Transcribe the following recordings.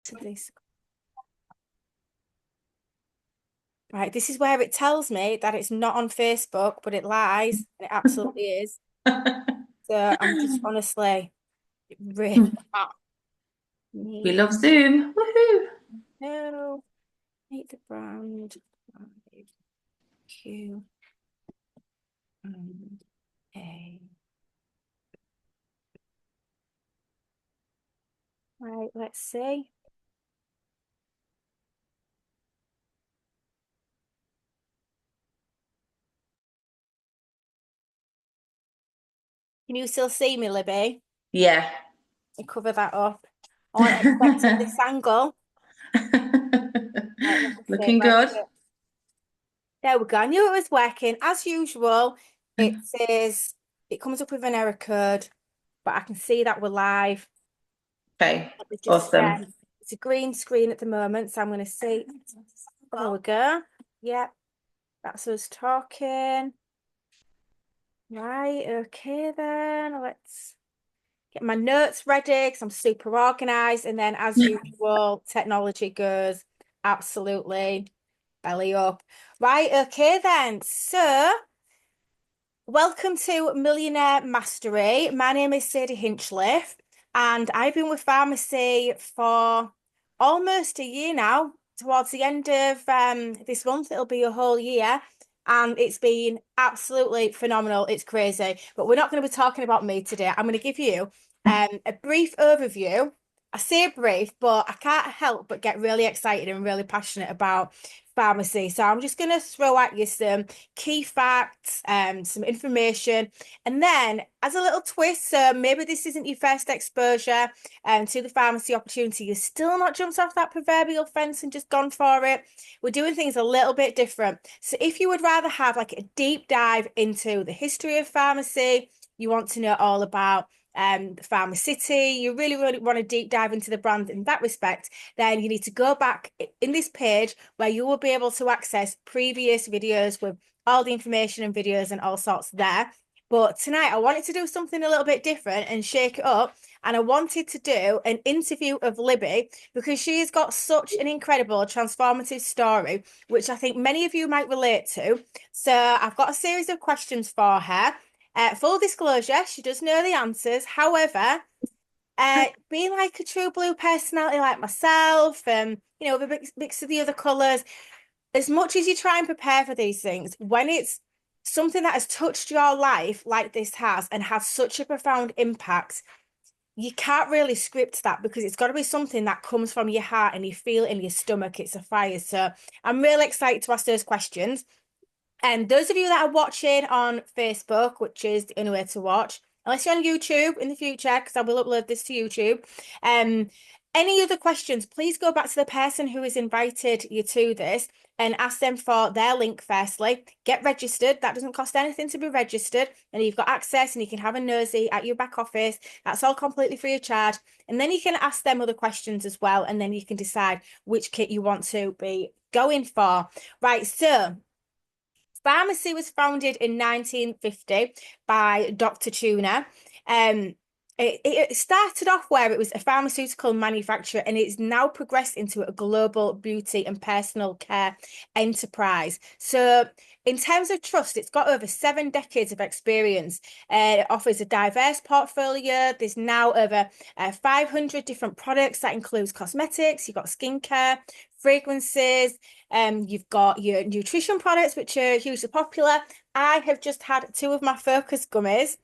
to this. Right, this is where it tells me that it's not on Facebook, but it lies, and it absolutely is. So I'm just honestly really We need love Zoom. Woohoo! no hate the brand Q and A. Right, let's see. Can you still see me, Libby? Yeah. And cover that up. I wasn't expecting this angle. Right, let me see. Looking Right, good. so there we go. I knew it was working. As usual, it says it comes up with an error code, but I can see that we're live. Okay, Let me just awesome. it's a green screen at the moment, so I'm going to see. There we go. Yep, that's us talking. Right, okay then. Let's get my notes ready because I'm super organized. And then, as usual, technology goes absolutely belly up. Right, okay then. So, welcome to Millionaire Mastery. My name is Sadie Hinchliffe, and I've been with Farmasi for almost a year now. Towards the end of this month, it'll be a whole year, and it's been absolutely phenomenal. It's crazy, but we're not going to be talking about me today. I'm going to give you a brief overview. I say brief, but I can't help but get really excited and really passionate about Farmasi. So I'm just going to throw at you some key facts, some information, and then as a little twist, so maybe this isn't your first exposure to the pharmacy opportunity. You're still not jumped off that proverbial fence and just gone for it. We're doing things a little bit different. So if you would rather have like a deep dive into the history of pharmacy, you want to know all about Farmacity, you really, really want to deep dive into the brand in that respect, then you need to go back in this page where you will be able to access previous videos with all the information and videos and all sorts there. But tonight I wanted to do something a little bit different and shake it up. And I wanted to do an interview of Libby because she's got such an incredible transformative story, which I think many of you might relate to. So I've got a series of questions for her. Full disclosure, she does know the answers. However, being like a true blue personality like myself, with a mix of the other colours, as much as you try and prepare for these things, when it's something that has touched your life like this has and has such a profound impact, you can't really script that because it's got to be something that comes from your heart and you feel it in your stomach. It's a fire. So I'm really excited to ask those questions. And those of you that are watching on Facebook, which is the only way to watch, unless you're on YouTube in the future, because I will upload this to YouTube. Um, any other questions, please go back to the person who has invited you to this and ask them for their link firstly. Get registered. That doesn't cost anything to be registered. And you've got access and you can have a nosy at your back office. That's all completely free of charge. And then you can ask them other questions as well. And then you can decide which kit you want to be going for. Right, so Farmasi was founded in 1950 by Dr. Tuna. Um, it started off where it was a pharmaceutical manufacturer and it's now progressed into a global beauty and personal care enterprise. So, in terms of trust, it's got over 7 decades of experience. It offers a diverse portfolio. There's now over 500 different products that includes cosmetics, you've got skincare, fragrances, you've got your nutrition products, which are hugely popular. I have just had two of my focus gummies,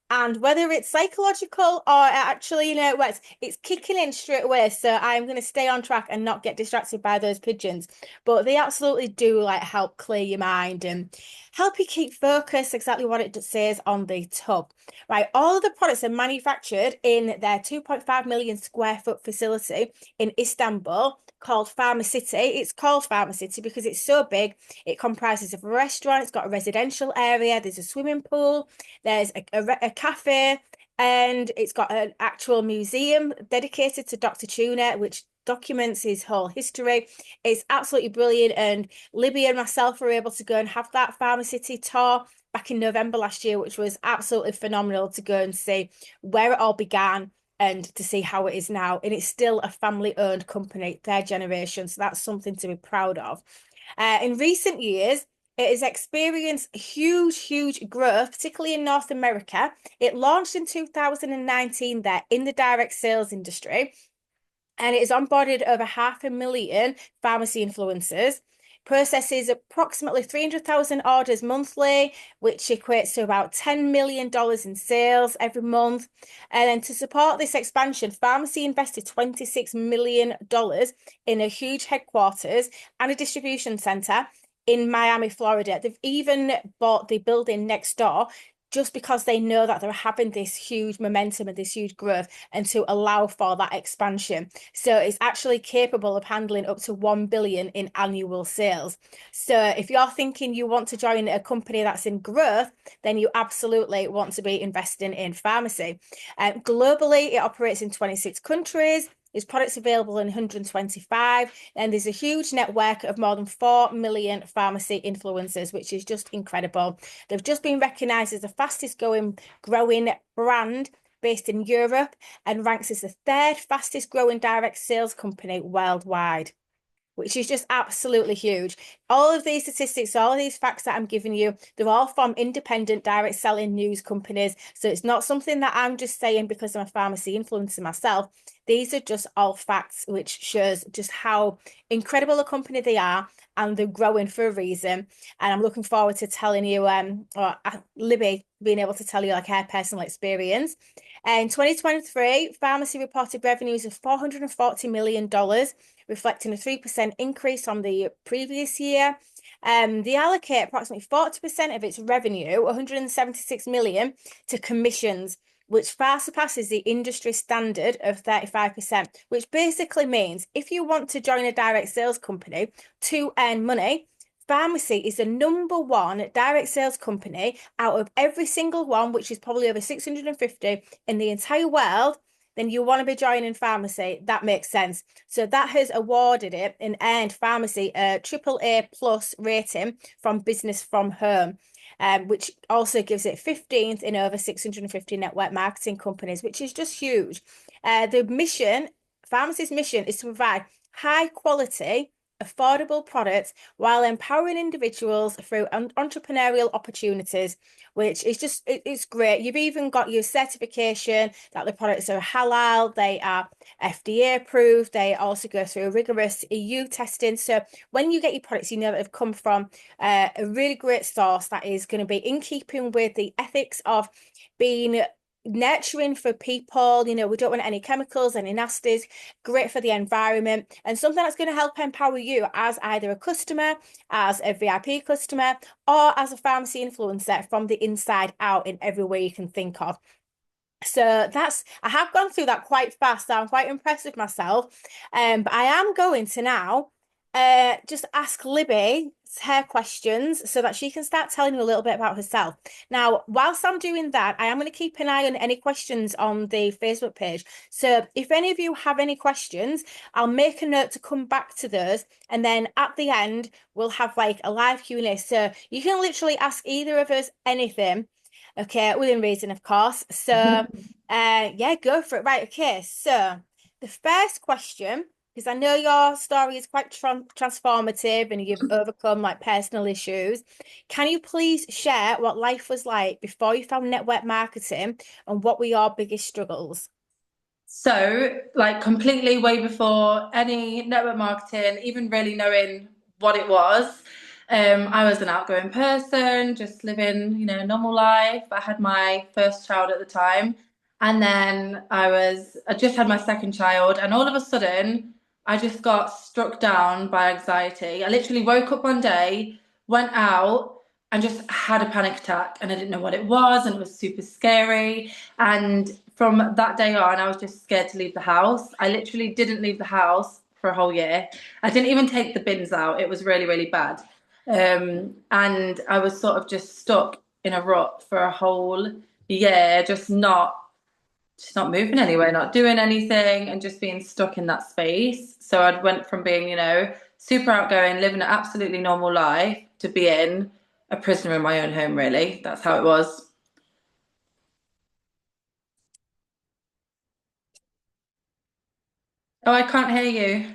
and whether it's psychological or actually, it works, it's kicking in straight away. So I'm going to stay on track and not get distracted by those pigeons. But they absolutely do like help clear your mind and help you keep focus, exactly what it says on the tub. Right, all of the products are manufactured in their 2.5 million square foot facility in Istanbul called Farmacity. It's called Farmacity because it's so big. It comprises of a restaurant, it's got a residential area, there's a swimming pool, there's a cafe, and it's got an actual museum dedicated to Dr. Tuna, which documents his whole history. It's absolutely brilliant. And Libby and myself were able to go and have that Farmacity tour back in November last year, which was absolutely phenomenal to go and see where it all began, and to see how it is now. And it's still a family-owned company, third generation. So that's something to be proud of. In recent years, it has experienced huge, huge growth, particularly in North America. It launched in 2019 there in the direct sales industry, and it has onboarded over 500,000 pharmacy influencers, processes approximately 300,000 orders monthly, which equates to about $10 million in sales every month. And then to support this expansion, Farmasi invested $26 million in a huge headquarters and a distribution center in Miami, Florida. They've even bought the building next door just because they know that they're having this huge momentum and this huge growth, and to allow for that expansion. So it's actually capable of handling up to 1 billion in annual sales. So if you're thinking you want to join a company that's in growth, then you absolutely want to be investing in Farmasi. Globally, it operates in 26 countries. There's products available in 125, and there's a huge network of more than 4 million pharmacy influencers, which is just incredible. They've just been recognized as the fastest growing brand based in Europe, and ranks as the third fastest growing direct sales company worldwide, which is just absolutely huge. All of these statistics, all of these facts that I'm giving you, they're all from independent direct selling news companies. So it's not something that I'm just saying because I'm a pharmacy influencer myself. These are just all facts, which shows just how incredible a company they are, and they're growing for a reason. And I'm looking forward to telling you, Libby being able to tell you like her personal experience. In 2023, Farmasi reported revenues of $440 million, reflecting a 3% increase on the previous year. They allocate approximately 40% of its revenue, 176 million, to commissions, which far surpasses the industry standard of 35%, which basically means if you want to join a direct sales company to earn money, Farmasi is the number one direct sales company out of every single one, which is probably over 650 in the entire world. Then you want to be joining Farmasi. That makes sense. So that has awarded it and earned Farmasi a AAA plus rating from Business from Home, which also gives it 15th in over 650 network marketing companies, which is just huge. The mission, Farmasi's mission, is to provide high quality, affordable products while empowering individuals through entrepreneurial opportunities, which is just, it's great. You've even got your certification that the products are halal, they are FDA approved, they also go through rigorous EU testing. So when you get your products, you know that they've come from a really great source that is going to be in keeping with the ethics of being nurturing for people. You know, we don't want any chemicals, any nasties, great for the environment, and something that's going to help empower you as either a customer, as a VIP customer, or as a pharmacy influencer from the inside out in every way you can think of. So that's, I have gone through that quite fast, so I'm quite impressed with myself. But I am going to now just ask Libby her questions so that she can start telling you a little bit about herself. Now, whilst I'm doing that, I am going to keep an eye on any questions on the Facebook page. So if any of you have any questions, I'll make a note to come back to those. And then at the end, we'll have like a live Q&A. So you can literally ask either of us anything. Okay, within reason, of course. So, yeah, go for it. Right, okay. So the first question, because I know your story is quite transformative and you've overcome like personal issues. Can you please share what life was like before you found network marketing, and what were your biggest struggles? So, like, completely way before any network marketing, even really knowing what it was, I was an outgoing person, just living, a normal life. I had my first child at the time, and then I just had my second child, and all of a sudden, I just got struck down by anxiety. I literally woke up one day, went out, and just had a panic attack, and I didn't know what it was, and it was super scary. And from that day on, I was just scared to leave the house. I literally didn't leave the house for a whole year. I didn't even take the bins out. It was really, really bad. And I was sort of just stuck in a rut for a whole year, just not moving anywhere, not doing anything, and just being stuck in that space. So I went from being, super outgoing, living an absolutely normal life, to being a prisoner in my own home, really. That's how it was. Oh, I can't hear you.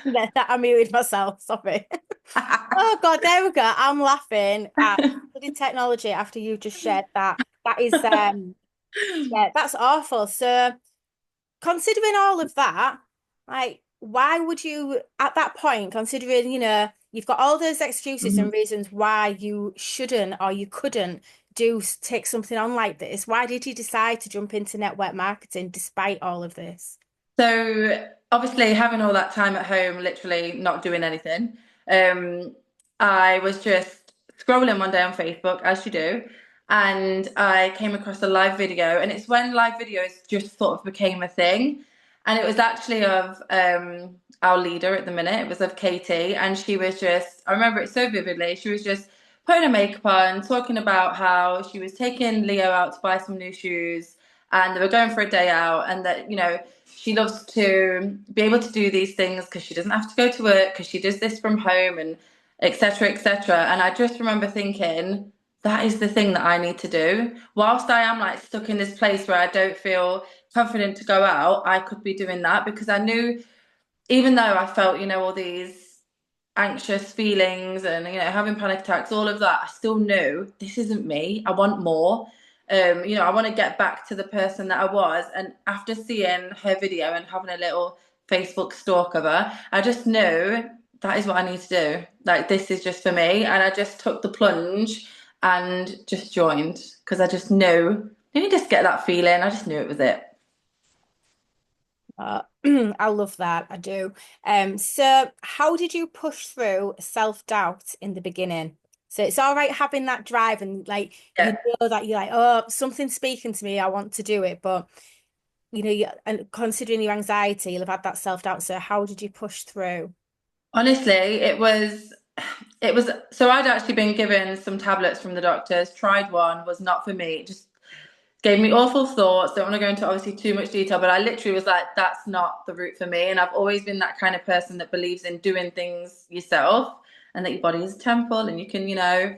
Yeah, I muted myself. Sorry. Oh God, there we go. I'm laughing at the technology after you just shared that. That is yeah, that's awful. So considering all of that, like why would you at that point, considering, you've got all those excuses and Mhm. reasons why you shouldn't or you couldn't take something on like this, why did you decide to jump into network marketing despite all of this? So obviously having all that time at home, literally not doing anything, um, I was just scrolling one day on Facebook, as you do, and I came across a live video, and it's when live videos just sort of became a thing. And it was actually of our leader at the minute, it was of Katie, and she was just, I remember it so vividly, she was just putting her makeup on, talking about how she was taking Leo out to buy some new shoes, and they were going for a day out, and that, she loves to be able to do these things because she doesn't have to go to work because she does this from home and etc etc. And I just remember thinking that is the thing that I need to do. Whilst I am like stuck in this place where I don't feel confident to go out, I could be doing that because I knew, even though I felt, all these anxious feelings and, having panic attacks, all of that, I still knew this isn't me. I want more. I want to get back to the person that I was. And after seeing her video and having a little Facebook stalk of her, I just knew that is what I need to do. Like, this is just for me. And I just took the plunge and just joined because I just knew, you just get that feeling. I just knew it was it. Uh, I love that. I do. So how did you push through self-doubt in the beginning? So it's all right having that drive and like you Yeah. know that you're like, oh, something's speaking to me, I want to do it. But and considering your anxiety, you'll have had that self-doubt. So how did you push through? Honestly, it was so I'd actually been given some tablets from the doctors, tried one, was not for me. It just gave me awful thoughts. Don't want to go into obviously too much detail, but I literally was like, that's not the route for me. And I've always been that kind of person that believes in doing things yourself and that your body is a temple and you can,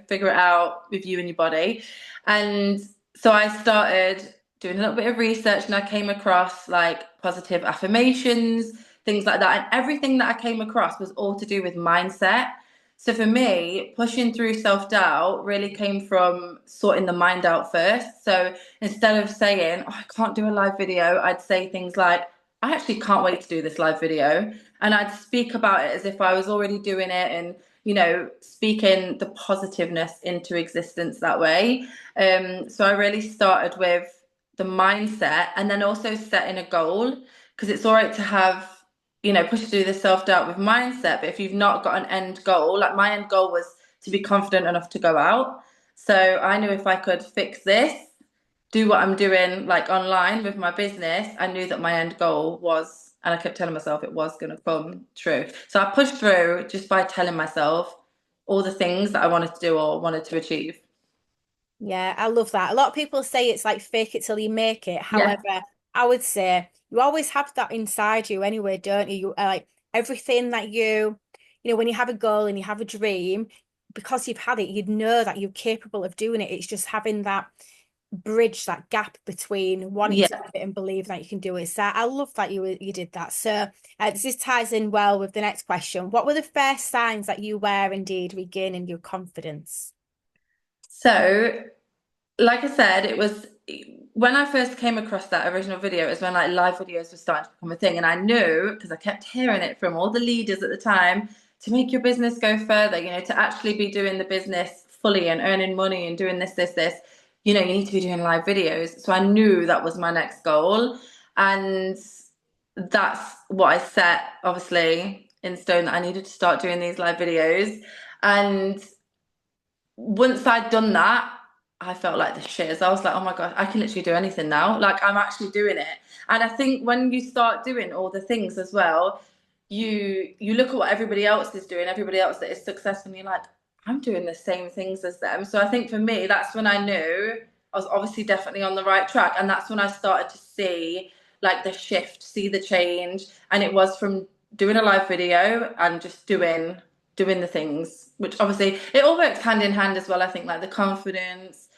figure it out with you and your body. And so I started doing a little bit of research and I came across like positive affirmations, things like that. And everything that I came across was all to do with mindset. So for me, pushing through self-doubt really came from sorting the mind out first. So instead of saying, oh, I can't do a live video, I'd say things like, I actually can't wait to do this live video. And I'd speak about it as if I was already doing it and, speaking the positiveness into existence that way. So I really started with the mindset and then also setting a goal because it's all right to have, push through the self-doubt with mindset. But if you've not got an end goal, like my end goal was to be confident enough to go out. So I knew if I could fix this, do what I'm doing like online with my business, I knew that my end goal was, and I kept telling myself it was going to come true. So I pushed through just by telling myself all the things that I wanted to do or wanted to achieve. Yeah, I love that. A lot of people say it's like fake it till you make it. Yeah. However, I would say you always have that inside you anyway, don't you? Like everything that when you have a goal and you have a dream, because you've had it, you'd know that you're capable of doing it. It's just having that bridge, that gap between wanting to do Yeah. it and believe that you can do it. So I love that you did that. So this ties in well with the next question. What were the first signs that you were indeed regaining your confidence? So, like I said, it was when I first came across that original video, it was when like live videos were starting to become a thing. And I knew because I kept hearing it from all the leaders at the time to make your business go further, to actually be doing the business fully and earning money and doing this, you need to be doing live videos. So I knew that was my next goal. And that's what I set, obviously, in stone that I needed to start doing these live videos. And once I'd done that, I felt like the shiz. I was like, oh my God, I can literally do anything now. Like I'm actually doing it. And I think when you start doing all the things as well, you look at what everybody else is doing, everybody else that is successful, and you're like, I'm doing the same things as them. So I think for me, that's when I knew I was obviously definitely on the right track. And that's when I started to see like the shift, see the change. And it was from doing a live video and just doing the things, which obviously it all works hand in hand as well. I think like the confidence,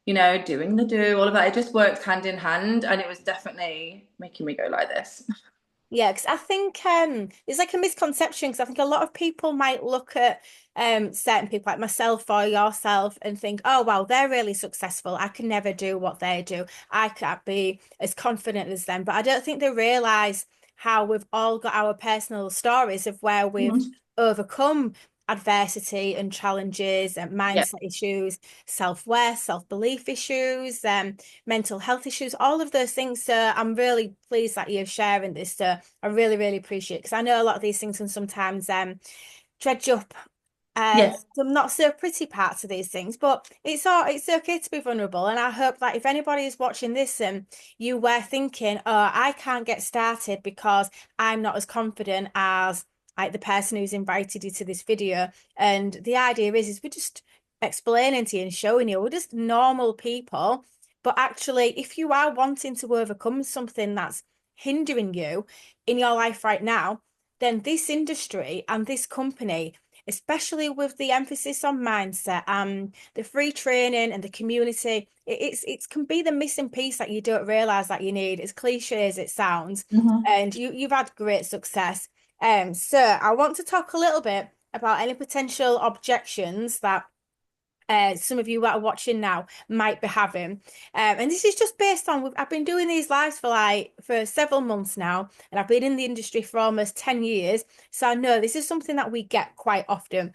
doing the do, all of that. It just works hand in hand. And it was definitely making me go like this. Yeah, because I think there's like a misconception because I think a lot of people might look at certain people like myself or yourself and think, oh well, they're really successful. I can never do what they do. I can't be as confident as them. But I don't think they realize how we've all got our personal stories of where we've Mhm. overcome adversity and challenges and Yeah. mindset issues, self-worth, self-belief issues, mental health issues, all of those things. So I'm really pleased that you're sharing this. So I really, really appreciate it because I know a lot of these things can sometimes dredge up Yeah. some not so pretty parts of these things, but it's okay to be vulnerable. And I hope that if anybody is watching this and you were thinking, oh, I can't get started because I'm not as confident as like the person who's invited you to this video. And the idea is we're just explaining to you and showing you we're just normal people. But actually, if you are wanting to overcome something that's hindering you in your life right now, then this industry and this company, especially with the emphasis on mindset and the free training and the community, it can be the missing piece that you don't realize that you need, as cliche as it sounds. Mhm. And you've had great success. So I want to talk a little bit about any potential objections that some of you that are watching now might be having. And this is just based on I've been doing these lives for several months now, and I've been in the industry for almost 10 years. So I know this is something that we get quite often,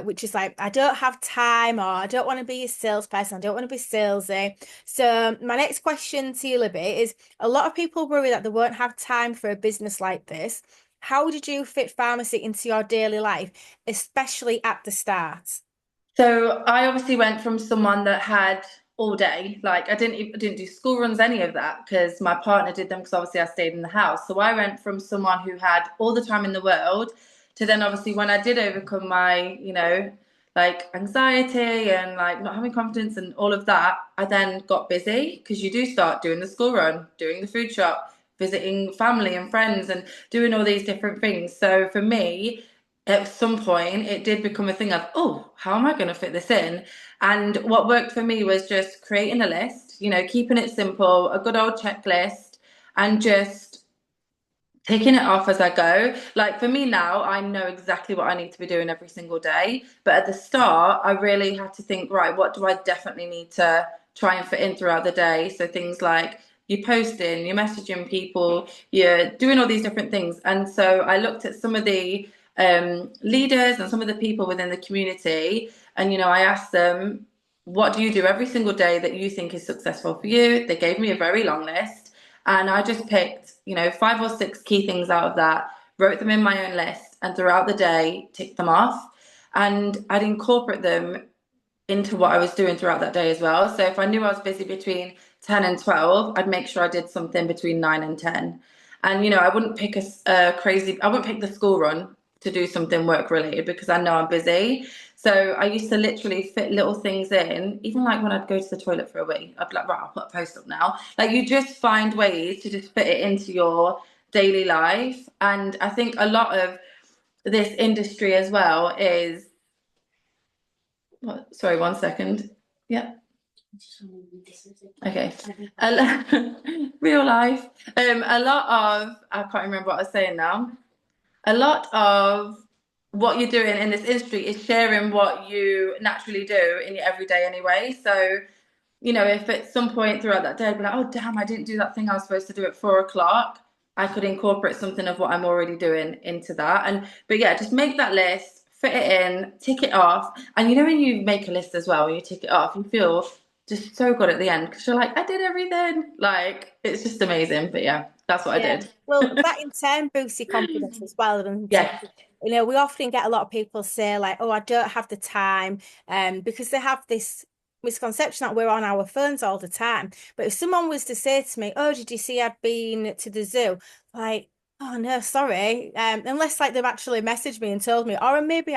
which is like, I don't have time, or I don't want to be a salesperson, I don't want to be salesy. So my next question to you, Libby, is a lot of people worry that they won't have time for a business like this. How did you fit pharmacy into your daily life, especially at the start? So I obviously went from someone that had all day, like I didn't do school runs, any of that, because my partner did them because obviously I stayed in the house. So I went from someone who had all the time in the world to then obviously when I did overcome my, like anxiety and like not having confidence and all of that, I then got busy because you do start doing the school run, doing the food shop, visiting family and friends and doing all these different things. So for me, at some point it did become a thing of, oh, how am I going to fit this in? And what worked for me was just creating a list, keeping it simple, a good old checklist, and just taking it off as I go. Like for me now, I know exactly what I need to be doing every single day. But at the start, I really had to think, right, what do I definitely need to try and fit in throughout the day? So things like you're posting, you're messaging people, you're doing all these different things. And so I looked at some of the leaders and some of the people within the community, and I asked them, what do you do every single day that you think is successful for you? They gave me a very long list. And I just picked, five or six key things out of that, wrote them in my own list, and throughout the day, ticked them off. And I'd incorporate them into what I was doing throughout that day as well. So if I knew I was busy between 10 and 12, I'd make sure I did something between 9 and 10. And, I wouldn't pick I wouldn't pick the school run to do something work related because I know I'm busy. So I used to literally fit little things in, even like when I'd go to the toilet for a wee, I'd be like, right, I'll put a post up now. Like you just find ways to just fit it into your daily life. And I think a lot of this industry as well is, what, sorry, one second. Yeah. Okay. Real life. A lot of, I can't remember what I was saying now. A lot of what you're doing in this industry is sharing what you naturally do in your everyday anyway. So, if at some point throughout that day I'd be like, oh damn, I didn't do that thing I was supposed to do at 4 o'clock, I could incorporate something of what I'm already doing into that. But yeah, just make that list, fit it in, tick it off. And when you make a list as well, when you tick it off, you feel just so good at the end because you're like, I did everything. Like it's just amazing. But yeah, that's what I Yeah. did. Well, that in turn boosts your confidence as well, doesn't it? Yeah. We often get a lot of people say like, "Oh, I don't have the time," because they have this misconception that we're on our phones all the time. But if someone was to say to me, "Oh, did you see I'd been to the zoo?" Like, "Oh no, sorry," unless like they've actually messaged me and told me, or maybe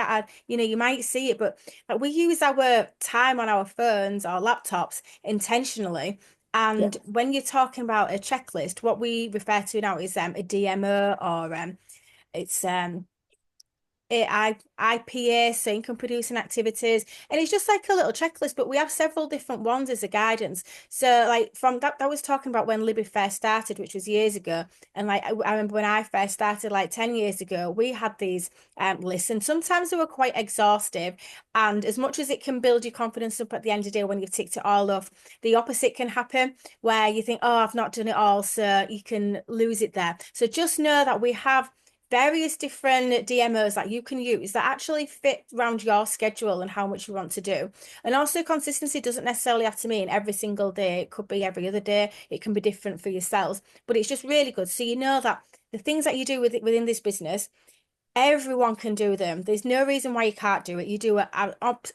you might see it, but like we use our time on our phones or laptops intentionally. Yeah. And when you're talking about a checklist, what we refer to now is a DMO, or it's IPA, so income producing activities, and it's just like a little checklist. But we have several different ones as a guidance. So like from that was talking about when Libby first started, which was years ago, and like I remember when I first started like 10 years ago, we had these lists, and sometimes they were quite exhaustive. And as much as it can build your confidence up at the end of the day when you've ticked it all off, the opposite can happen where you think, oh, I've not done it all, so you can lose it there. So just know that we have various different DMOs that you can use that actually fit around your schedule and how much you want to do. And also consistency doesn't necessarily have to mean every single day. It could be every other day. It can be different for yourselves, but it's just really good. So you know that the things that you do within this business, everyone can do them. There's no reason why you can't do it. You do it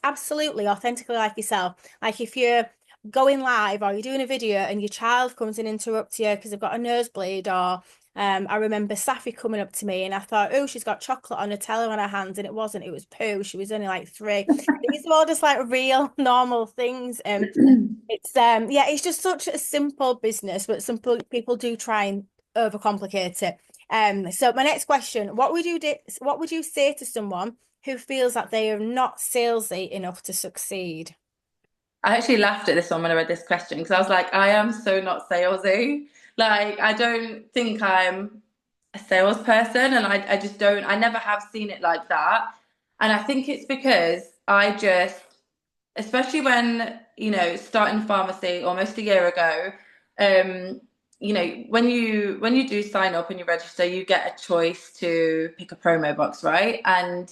absolutely authentically like yourself. Like if you're going live or you're doing a video and your child comes and interrupts you because they've got a nosebleed, or I remember Safi coming up to me and I thought, oh, she's got chocolate on her telly on her hands, and it wasn't, it was poo. She was only like 3. These are all just like real normal things. It's yeah, it's just such a simple business, but some people do try and overcomplicate it. So my next question, what would you say to someone who feels that they are not salesy enough to succeed? I actually laughed at this one when I read this question because I was like, I am so not salesy. Like, I don't think I'm a salesperson, and I just don't, I never have seen it like that. And I think it's because I just, especially when, starting pharmacy almost a year ago, um, when you do sign up and you register, you get a choice to pick a promo box, right? And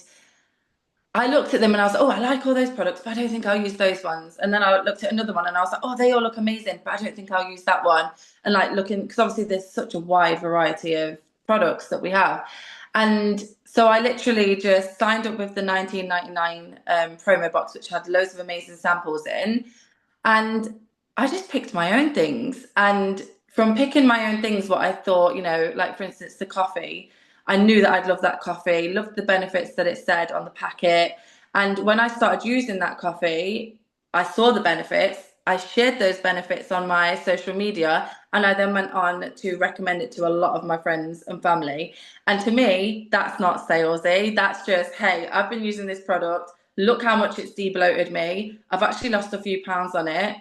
I looked at them and I was like, oh, I like all those products, but I don't think I'll use those ones. And then I looked at another one and I was like, oh, they all look amazing, but I don't think I'll use that one. And like looking, because obviously there's such a wide variety of products that we have. And so I literally just signed up with the 19.99 promo box, which had loads of amazing samples in. And I just picked my own things. And from picking my own things, what I thought, like for instance, the coffee, I knew that I'd love that coffee, loved the benefits that it said on the packet. And when I started using that coffee, I saw the benefits. I shared those benefits on my social media, and I then went on to recommend it to a lot of my friends and family. And to me, that's not salesy. That's just, hey, I've been using this product. Look how much it's de-bloated me. I've actually lost a few pounds on it.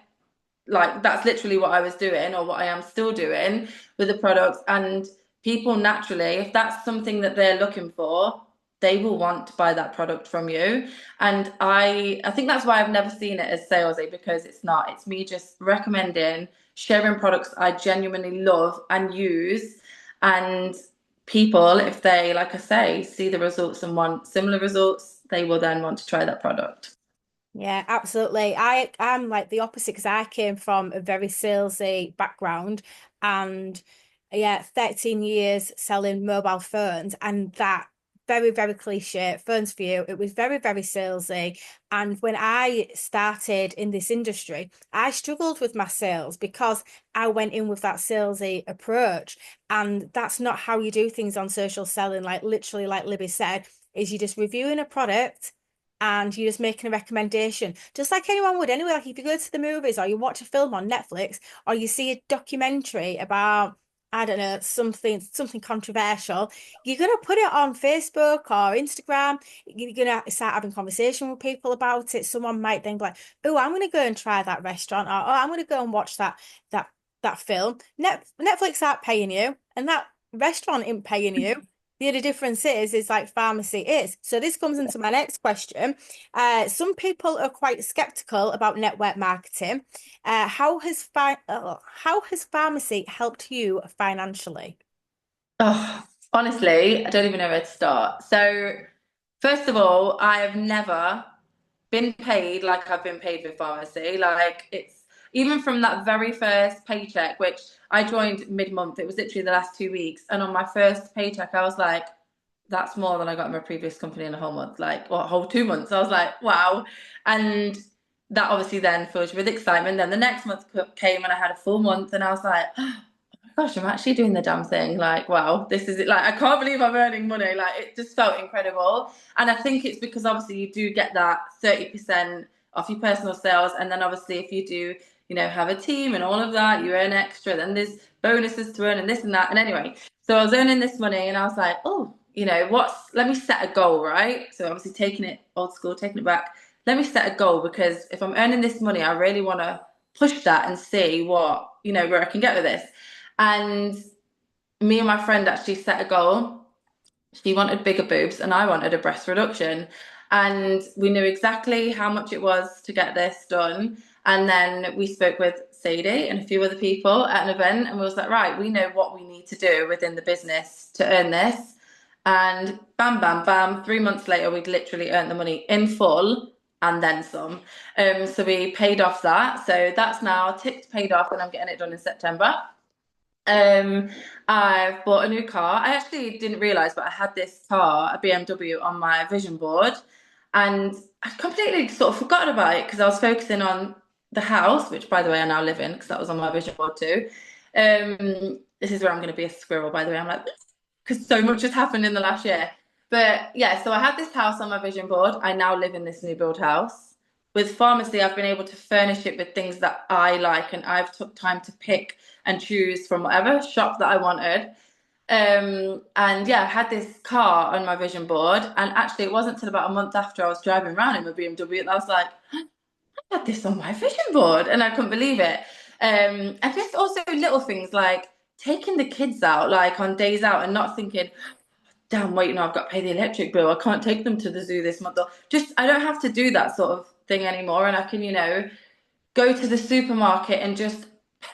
Like that's literally what I was doing, or what I am still doing with the products. And people naturally, if that's something that they're looking for, they will want to buy that product from you. And I think that's why I've never seen it as salesy, because it's not. It's me just recommending, sharing products I genuinely love and use. And people, if they, like I say, see the results and want similar results, they will then want to try that product. Yeah, absolutely. I'm like the opposite because I came from a very salesy background, and yeah, 13 years selling mobile phones, and that very cliche phones for you. It was very salesy. And when I started in this industry, I struggled with my sales because I went in with that salesy approach. And that's not how you do things on social selling, like literally, like Libby said, is you just reviewing a product and you're just making a recommendation, just like anyone would anyway. Like if you go to the movies or you watch a film on Netflix or you see a documentary about, I don't know, something controversial, you're gonna put it on Facebook or Instagram. You're gonna start having conversation with people about it. Someone might then be like, "Oh, I'm gonna go and try that restaurant," or "Oh, I'm gonna go and watch that that film." Netflix aren't paying you, and that restaurant isn't paying you. The only difference is like Farmasi is. So this comes into my next question. Some people are quite skeptical about network marketing. How has Farmasi helped you financially? Oh, honestly, I don't even know where to start. So, first of all, I have never been paid like I've been paid with pharmacy. Like it's even from that very first paycheck, which I joined mid-month, it was literally the last 2 weeks. And on my first paycheck, I was like, that's more than I got in my previous company in a whole month, like or a whole 2 months. I was like, wow. And that obviously then filled you with excitement. Then the next month came and I had a full month, and I was like, gosh, I'm actually doing the damn thing. Like, wow, this is it. Like, I can't believe I'm earning money. Like, it just felt incredible. And I think it's because obviously you do get that 30% off your personal sales. And then obviously if you do, have a team and all of that, you earn extra. Then there's bonuses to earn and this and that. And anyway, so I was earning this money and I was like, oh, let me set a goal, right? So obviously taking it old school, taking it back. Let me set a goal because if I'm earning this money, I really want to push that and see where I can get with this. And me and my friend actually set a goal. She wanted bigger boobs and I wanted a breast reduction. And we knew exactly how much it was to get this done. And then we spoke with Sadie and a few other people at an event, and we was like, right, we know what we need to do within the business to earn this. And bam, bam, bam, 3 months later, we'd literally earned the money in full and then some. So we paid off that. So that's now ticked, paid off, and I'm getting it done in September. Um, I've bought a new car. I actually didn't realize, but I had this car, a BMW, on my vision board, and I completely sort of forgotten about it because I was focusing on the house, which, by the way, I now live in because that was on my vision board too. This is where I'm going to be a squirrel, by the way. I'm like, because so much has happened in the last year. But yeah, so I had this house on my vision board. I now live in this new build house. With Farmasi, I've been able to furnish it with things that I like, and I've took time to pick and choose from whatever shop that I wanted. And yeah, I had this car on my vision board, and actually, it wasn't until about a month after I was driving around in my BMW that I was like, I had this on my vision board, and I couldn't believe it. And just also little things like taking the kids out, like on days out, and not thinking, damn, wait, no, I've got to pay the electric bill. I can't take them to the zoo this month. Or just, I don't have to do that sort of thing anymore, and I can, go to the supermarket and just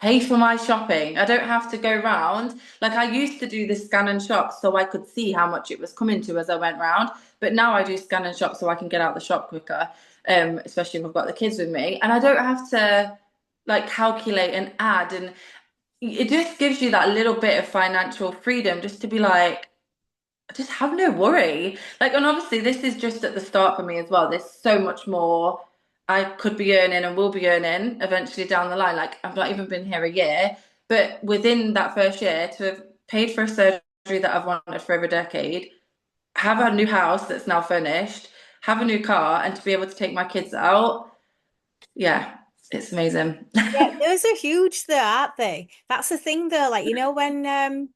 pay for my shopping. I don't have to go round. Like I used to do the scan and shop so I could see how much it was coming to as I went round. But now I do scan and shop so I can get out the shop quicker, especially if I've got the kids with me. And I don't have to like calculate and add. And it just gives you that little bit of financial freedom just to be like, just have no worry. Like, and obviously, this is just at the start for me as well. There's so much more I could be earning and will be earning eventually down the line. Like, I've not even been here a year, but within that first year, to have paid for a surgery that I've wanted for over a decade, have a new house that's now furnished, have a new car, and to be able to take my kids out, yeah, it's amazing. Yeah, those are huge though, aren't they? That's the thing though, like when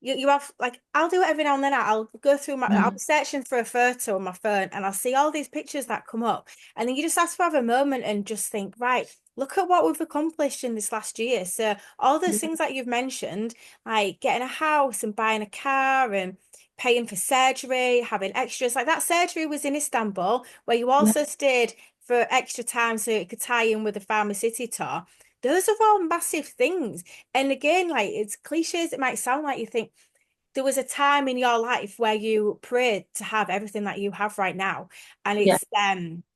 you have like I'll do it every now and then. I'll go through I'll be Mm. searching for a photo on my phone and I'll see all these pictures that come up. And then you just have to have a moment and just think, right, look at what we've accomplished in this last year. So all those things that you've mentioned, like getting a house and buying a car and paying for surgery, having extras, like that surgery was in Istanbul, where you Yeah, also stayed for extra time so it could tie in with the Farmacity tour. Those are all massive things. And again, like it's cliche as it might sound, like you think there was a time in your life where you prayed to have everything that you have right now. And yeah,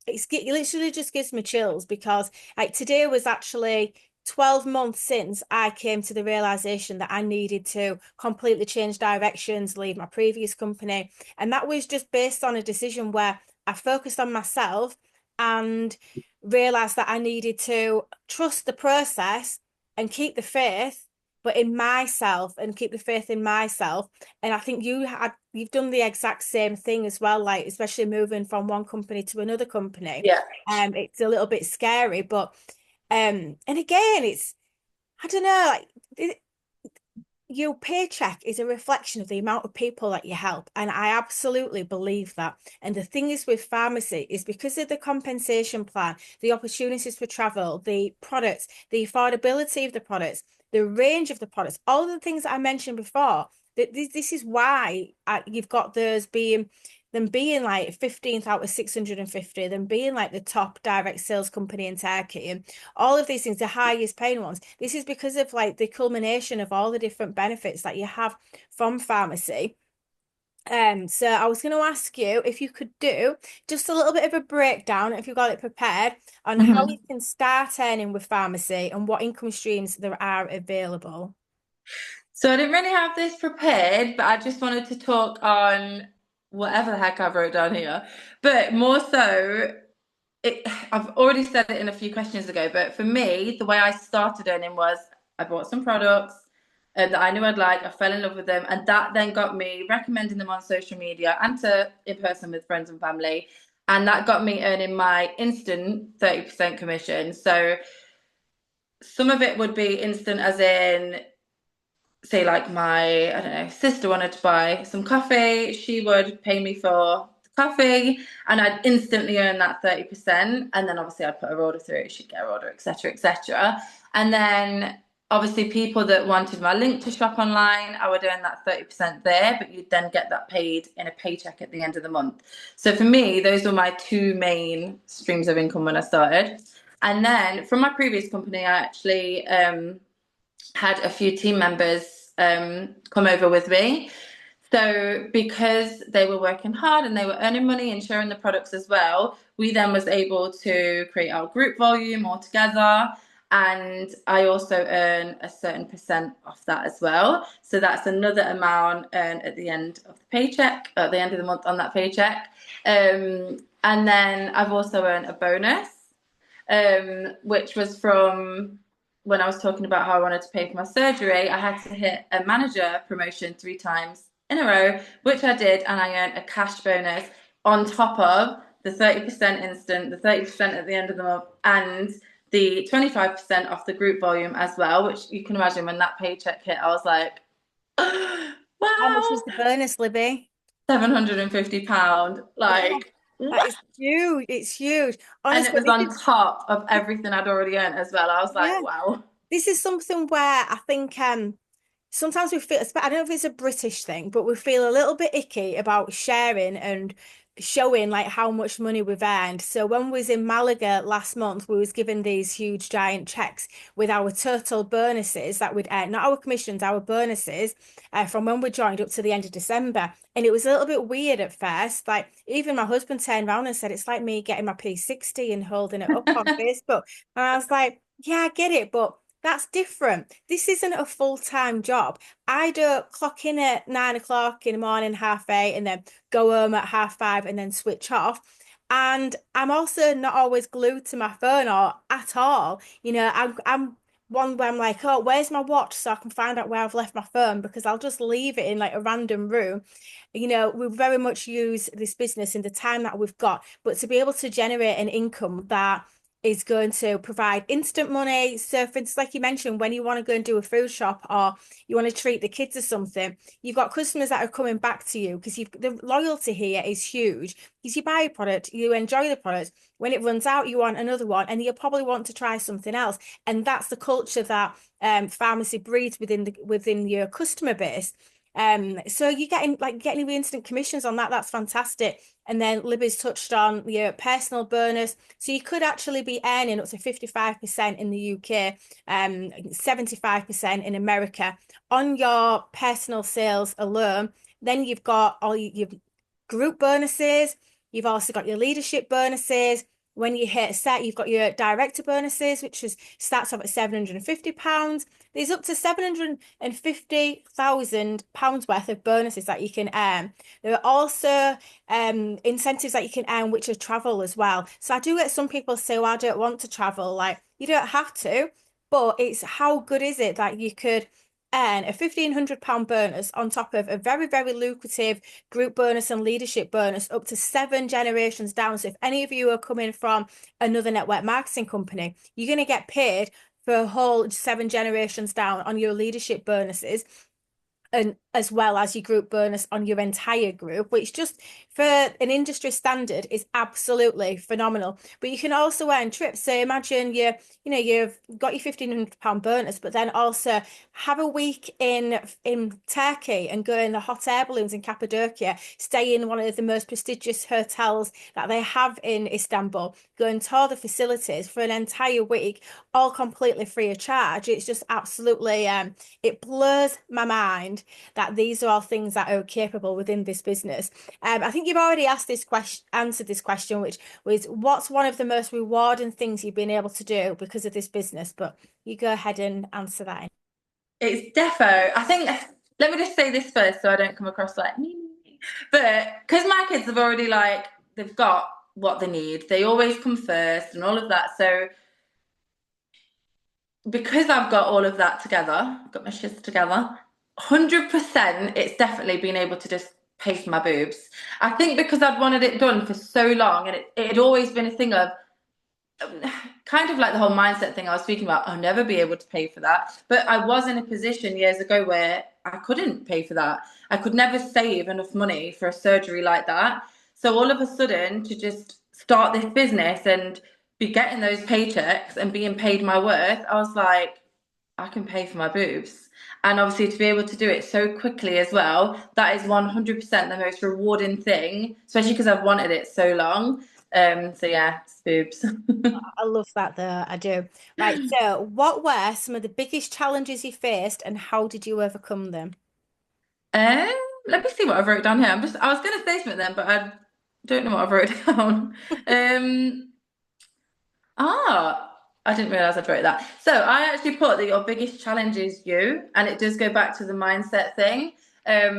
it literally just gives me chills because like today was actually 12 months since I came to the realization that I needed to completely change directions, leave my previous company. And that was just based on a decision where I focused on myself and realized that I needed to trust the process and keep the faith, but in myself and keep the faith in myself. And I think you've done the exact same thing as well, like especially moving from one company to another company. yeah, It's a little bit scary, but and again, it's I don't know, like your paycheck is a reflection of the amount of people that you help. And I absolutely believe that. And the thing is with Farmasi is because of the compensation plan, the opportunities for travel, the products, the affordability of the products, the range of the products, all the things that I mentioned before, that this is why you've got those being them being like 15th out of 650, them being like the top direct sales company in Turkey, and all of these things, the highest paying ones. This is because of like the culmination of all the different benefits that you have from Farmasi. So I was going to ask you if you could do just a little bit of a breakdown, if you've got it prepared, on how you Mhm. can start earning with Farmasi and what income streams there are available. So I didn't really have this prepared, but I just wanted to talk on whatever the heck I've wrote down here. But more so, I've already said it in a few questions ago, but for me, the way I started earning was I bought some products that I knew I'd like. I fell in love with them, and that then got me recommending them on social media and to in person with friends and family. And that got me earning my instant 30% commission. So some of it would be instant, as in say like my, I don't know, sister wanted to buy some coffee, she would pay me for the coffee and I'd instantly earn that 30%. And then obviously I'd put her order through, she'd get her order, etc., etc. And then obviously people that wanted my link to shop online, I would earn that 30% there, but you'd then get that paid in a paycheck at the end of the month. So for me, those were my two main streams of income when I started. And then from my previous company, I actually had a few team members come over with me. So because they were working hard and they were earning money and sharing the products as well, we then was able to create our group volume all together. And I also earn a certain percent off that as well. So that's another amount earned at the end of the paycheck, at the end of the month on that paycheck. And then I've also earned a bonus, which was from when I was talking about how I wanted to pay for my surgery. I had to hit a manager promotion 3 times in a row, which I did, and I earned a cash bonus on top of the 30% instant, the 30% at the end of the month, and the 25% off the group volume as well, which you can imagine when that paycheck hit, I was like, How much wow, was the bonus, Libby? £750. Yeah, Like, that what? is huge. It's huge. And it Honestly, was on top of everything I'd already earned as well. I was like, yeah. wow. This is something where I think sometimes we feel, I don't know if it's a British thing, but we feel a little bit icky about sharing and showing like how much money we've earned. So when we was in Malaga last month, we was given these huge giant checks with our total bonuses that we'd earned, not our commissions, our bonuses, from when we joined up to the end of December. And it was a little bit weird at first. Like even my husband turned around and said, it's like me getting my P60 and holding it up on Facebook. And I was like, yeah, I get it, but that's different. This isn't a full-time job. I don't clock in at 9 o'clock in the morning, 8:30, and then go home at 5:30 and then switch off. And I'm also not always glued to my phone or at all. I'm one where I'm like, oh, where's my watch so I can find out where I've left my phone because I'll just leave it in like a random room. We very much use this business in the time that we've got, but to be able to generate an income that is going to provide instant money. So, for instance, like you mentioned, when you want to go and do a food shop or you want to treat the kids or something, you've got customers that are coming back to you because the loyalty here is huge. Because you buy a product, you enjoy the product. When it runs out, you want another one, and you probably want to try something else. And that's the culture that Farmasi breeds within your customer base. So you're getting the instant commissions on that. That's fantastic. And then Libby's touched on your personal bonus. So you could actually be earning up to 55% in the UK, 75% in America on your personal sales alone. Then you've got all your group bonuses. You've also got your leadership bonuses. When you hit a set, you've got your director bonuses, which starts off at £750. There's up to £750,000 worth of bonuses that you can earn. There are also incentives that you can earn, which are travel as well. So I do get some people say, well, I don't want to travel. Like, you don't have to, but it's how good is it that you could earn a £1,500 bonus on top of a very, very lucrative group bonus and leadership bonus up to 7 generations down. So if any of you are coming from another network marketing company, you're going to get paid for a whole 7 generations down on your leadership bonuses and as well as your group bonus on your entire group, which just for an industry standard is absolutely phenomenal. But you can also earn trips. So imagine you've got your £1,500 bonus, but then also have a week in Turkey and go in the hot air balloons in Cappadocia, stay in one of the most prestigious hotels that they have in Istanbul, go and tour the facilities for an entire week, all completely free of charge. It's just absolutely it blows my mind that these are all things that are capable within this business. I think you've already answered this question, which was what's one of the most rewarding things you've been able to do because of this business? But you go ahead and answer that. It's defo. I think, let me just say this first so I don't come across like me. But because my kids have already like, they've got what they need, they always come first and all of that. So because I've got all of that together, I've got my shit together, 100% it's definitely been able to just pay for my boobs. I think because I'd wanted it done for so long and it had always been a thing of kind of like the whole mindset thing I was speaking about. I'll never be able to pay for that. But I was in a position years ago where I couldn't pay for that. I could never save enough money for a surgery like that. So all of a sudden, to just start this business and be getting those paychecks and being paid my worth, I was like, I can pay for my boobs. And obviously, to be able to do it so quickly as well, that is 100% the most rewarding thing, especially because I've wanted it so long. So yeah, it's boobs. I love that though. I do. Right. So, what were some of the biggest challenges you faced and how did you overcome them? Um, Let me see what I wrote down here. I was going to say something then, but I don't know what I wrote down. Um, I didn't realize I'd wrote that. So I actually put that your biggest challenge is you, and it does go back to the mindset thing,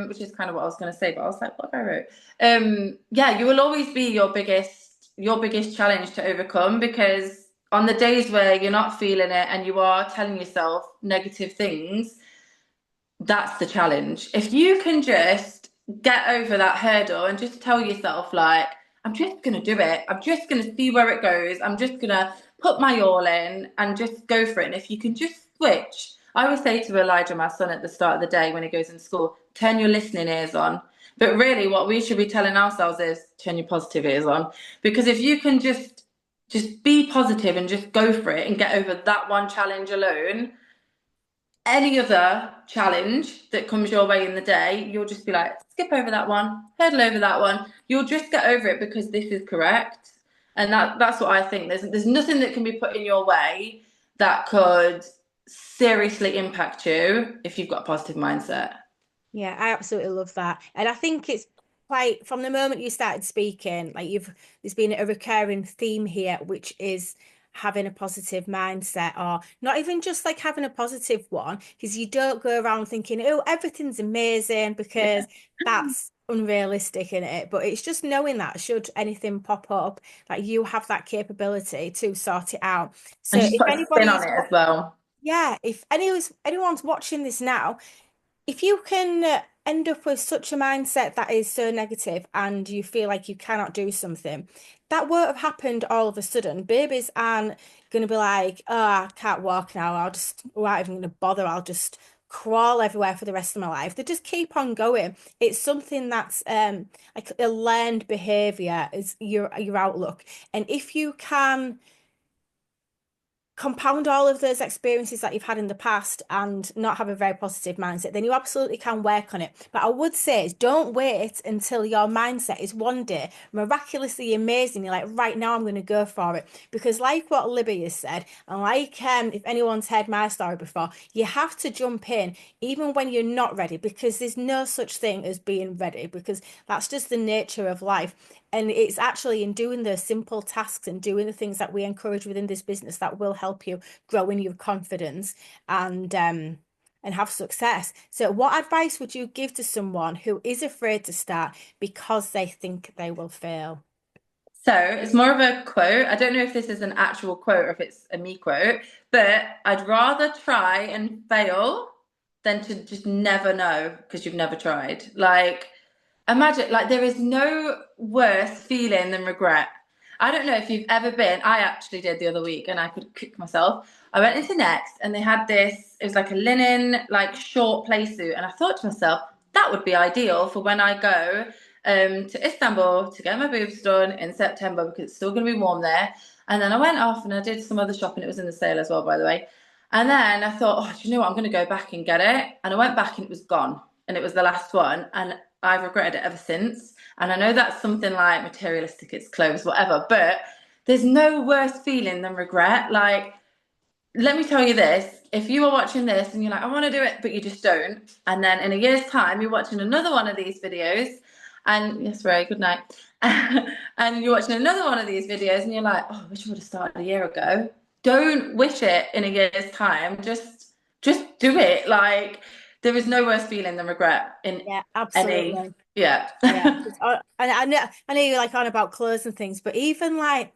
which is kind of what I was going to say, but I was like, what have I wrote? Yeah, you will always be your biggest challenge to overcome because on the days where you're not feeling it and you are telling yourself negative things, that's the challenge. If you can just get over that hurdle and just tell yourself, like, I'm just going to do it. I'm just going to see where it goes. I'm just going to put my all in and just go for it. And if you can just switch, I always say to Elijah, my son, at the start of the day when he goes in school, turn your listening ears on. But really, what we should be telling ourselves is turn your positive ears on. Because if you can just be positive and just go for it and get over that one challenge alone, any other challenge that comes your way in the day, you'll just be like, skip over that one, hurdle over that one. You'll just get over it because this is correct. And that's what I think. There's nothing that can be put in your way that could seriously impact you if you've got a positive mindset. Yeah, I absolutely love that. And I think it's quite from the moment you started speaking, like there's been a recurring theme here, which is having a positive mindset, or not even just like having a positive one, because you don't go around thinking, oh, everything's amazing, because Yeah. that's unrealistic in it. But it's just knowing that should anything pop up, like you have that capability to sort it out. And So just if put a spin on anybody's, it as well. yeah, if anyone's watching this now, if you can end up with such a mindset that is so negative and you feel like you cannot do something, that won't have happened all of a sudden. Babies aren't going to be like, oh, I can't walk now. I'm not even going to bother. I'll just crawl everywhere for the rest of my life. They just keep on going. It's something that's like a learned behavior is your outlook. And if you can compound all of those experiences that you've had in the past and not have a very positive mindset, then you absolutely can work on it. But I would say is don't wait until your mindset is one day miraculously amazing. You're like, right now I'm going to go for it. Because like what Libby has said, and like if anyone's heard my story before, you have to jump in even when you're not ready, because there's no such thing as being ready, because that's just the nature of life. And it's actually in doing the simple tasks and doing the things that we encourage within this business that will help you grow in your confidence and have success. So what advice would you give to someone who is afraid to start because they think they will fail? So it's more of a quote. I don't know if this is an actual quote or if it's a me quote, but I'd rather try and fail than to just never know because you've never tried. Like, imagine, like, there is no worse feeling than regret. I don't know if you've ever been, I actually did the other week and I could kick myself. I went into Next and they had this, it was like a linen, like short play suit. And I thought to myself, that would be ideal for when I go to Istanbul to get my boobs done in September because it's still going to be warm there. And then I went off and I did some other shopping. It was in the sale as well, by the way. And then I thought, oh, do you know what? I'm going to go back and get it. And I went back and it was gone. And it was the last one. And I've regretted it ever since. And I know that's something like materialistic, it's clothes, whatever, but there's no worse feeling than regret. Like, let me tell you this, if you are watching this and you're like, I want to do it, but you just don't, and then in a year's time, you're watching another one of these videos, and yes, Ray, good night. And you're watching another one of these videos and you're like, oh, I wish I would have started a year ago. Don't wish it in a year's time. Just do it. Like, there is no worse feeling than regret in Yeah, any, absolutely. yeah. Yeah, I know you're like on about clothes and things, but even like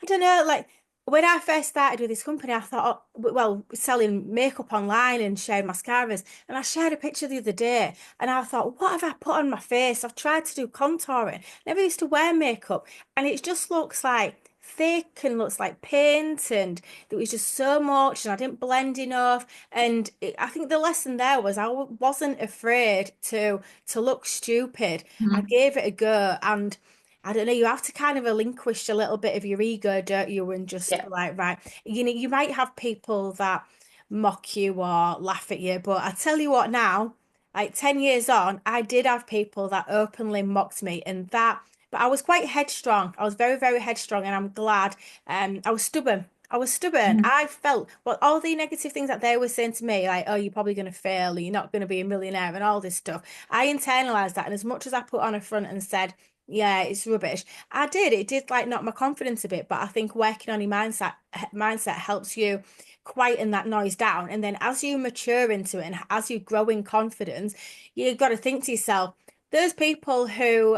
I don't know, like when I first started with this company, I thought, oh, well, selling makeup online and sharing mascaras, and I shared a picture the other day, and I thought, what have I put on my face? I've tried to do contouring, never used to wear makeup, and it just looks like thick and looks like paint, and there was just so much, and I didn't blend enough. And I think the lesson there was wasn't afraid to look stupid. I Mhm. gave it a go, and I don't know, you have to kind of relinquish a little bit of your ego, don't you? And just Yeah. be like, right, you might have people that mock you or laugh at you, but I tell you what now, like 10 years on, I did have people that openly mocked me, and that, but I was quite headstrong. I was very, very headstrong, and I'm glad. I was stubborn. I was stubborn. Mhm. I felt, well, all the negative things that they were saying to me, like, oh, you're probably going to fail, or you're not going to be a millionaire, and all this stuff. I internalized that. And as much as I put on a front and said, yeah, it's rubbish, I did. It did like knock my confidence a bit. But I think working on your mindset helps you quieten that noise down. And then as you mature into it and as you grow in confidence, you've got to think to yourself, those people who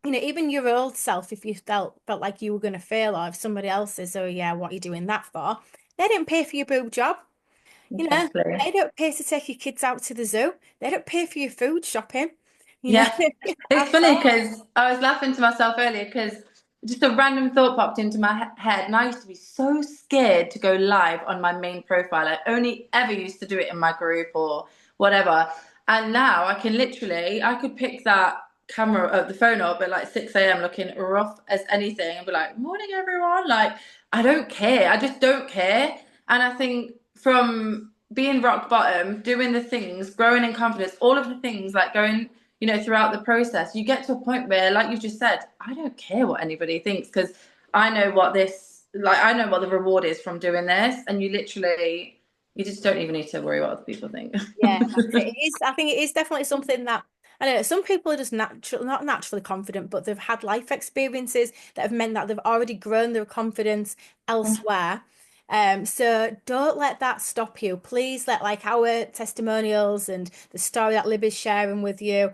even your old self, if you felt like you were going to fail, or if somebody else says, "Oh yeah, what are you doing that for?" They didn't pay for your boob job. Exactly. They don't pay to take your kids out to the zoo. They don't pay for your food shopping. You know, Yeah. It's at funny all. because I was laughing to myself earlier because just a random thought popped into my head, and I used to be so scared to go live on my main profile. I only ever used to do it in my group or whatever. And now I could pick that camera the phone up at like 6 a.m. looking rough as anything and be like, morning everyone. Like, I don't care. I just don't care. And I think from being rock bottom, doing the things, growing in confidence, all of the things like going throughout the process, you get to a point where, like you just said, I don't care what anybody thinks because I know I know what the reward is from doing this, and you just don't even need to worry what other people think. Yeah, that's it. It is. I think it is definitely something that I don't know. Some people are just not naturally confident, but they've had life experiences that have meant that they've already grown their confidence elsewhere. So don't let that stop you. Please let like our testimonials and the story that Libby's sharing with you,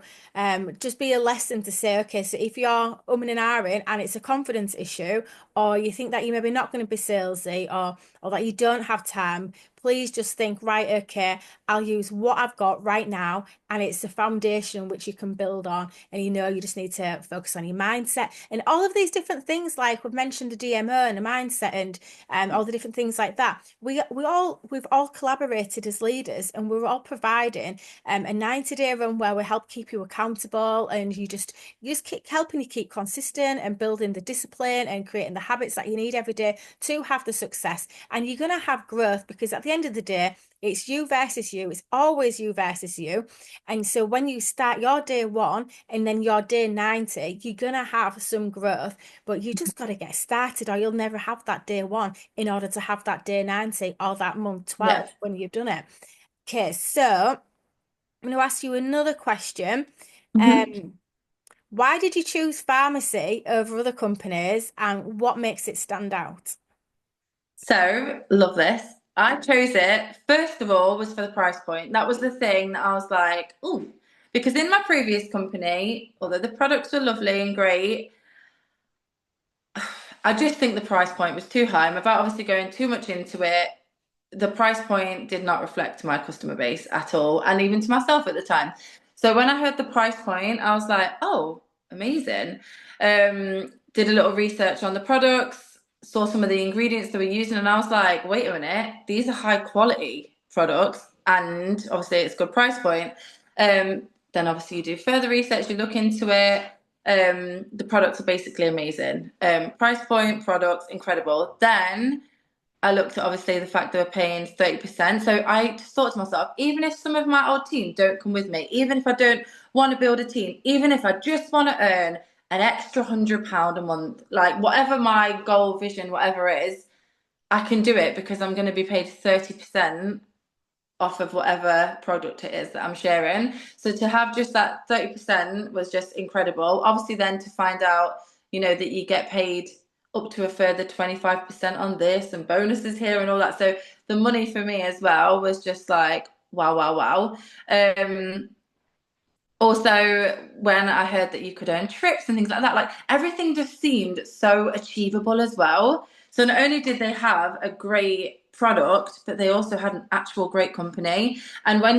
just be a lesson to say, okay, so if you're umming and ahhing and it's a confidence issue, or you think that you're maybe not going to be salesy, or that you don't have time, please just think, right, okay, I'll use what I've got right now, and it's a foundation which you can build on. And you just need to focus on your mindset and all of these different things, like we've mentioned the DMO and the mindset and all the different things like that. We've all collaborated as leaders, and we're all providing a 90-day run where we help keep you accountable, and you just keep helping you keep consistent and building the discipline and creating the habits that you need every day to have the success. And you're going to have growth, because at the end of the day, it's you versus you. It's always you versus you. And so when you start your day one and then your day 90, you're going to have some growth, but you just got to get started, or you'll never have that day one in order to have that day 90 or that month 12 Yeah. when you've done it. Okay, so I'm going to ask you another question. Mhm. Um, why did you choose pharmacy over other companies, and what makes it stand out? So, love this. I chose it, first of all, was for the price point. That was the thing that I was like, oh, because in my previous company, although the products were lovely and great, I just think the price point was too high. And without obviously going too much into it, the price point did not reflect my customer base at all, and even to myself at the time. So when I heard the price point, I was like, oh, amazing. Did a little research on the products, saw some of the ingredients they were using, and I was like, wait a minute, these are high quality products, and obviously it's a good price point. Then obviously you do further research, you look into it. The products are basically amazing. Price point, products, incredible. Then I looked at obviously the fact they were paying 30%. So I just thought to myself, even if some of my old team don't come with me, even if I don't want to build a team, even if I just want to earn an extra £100 a month, like whatever my goal, vision, whatever it is, I can do it because I'm going to be paid 30% off of whatever product it is that I'm sharing. So to have just that 30% was just incredible. Obviously, then to find out, that you get paid up to a further 25% on this and bonuses here and all that. So the money for me as well was just like, wow, wow, wow. Also, when I heard that you could earn trips and things like that, like everything just seemed so achievable as well. So not only did they have a great product, but they also had an actual great company. And I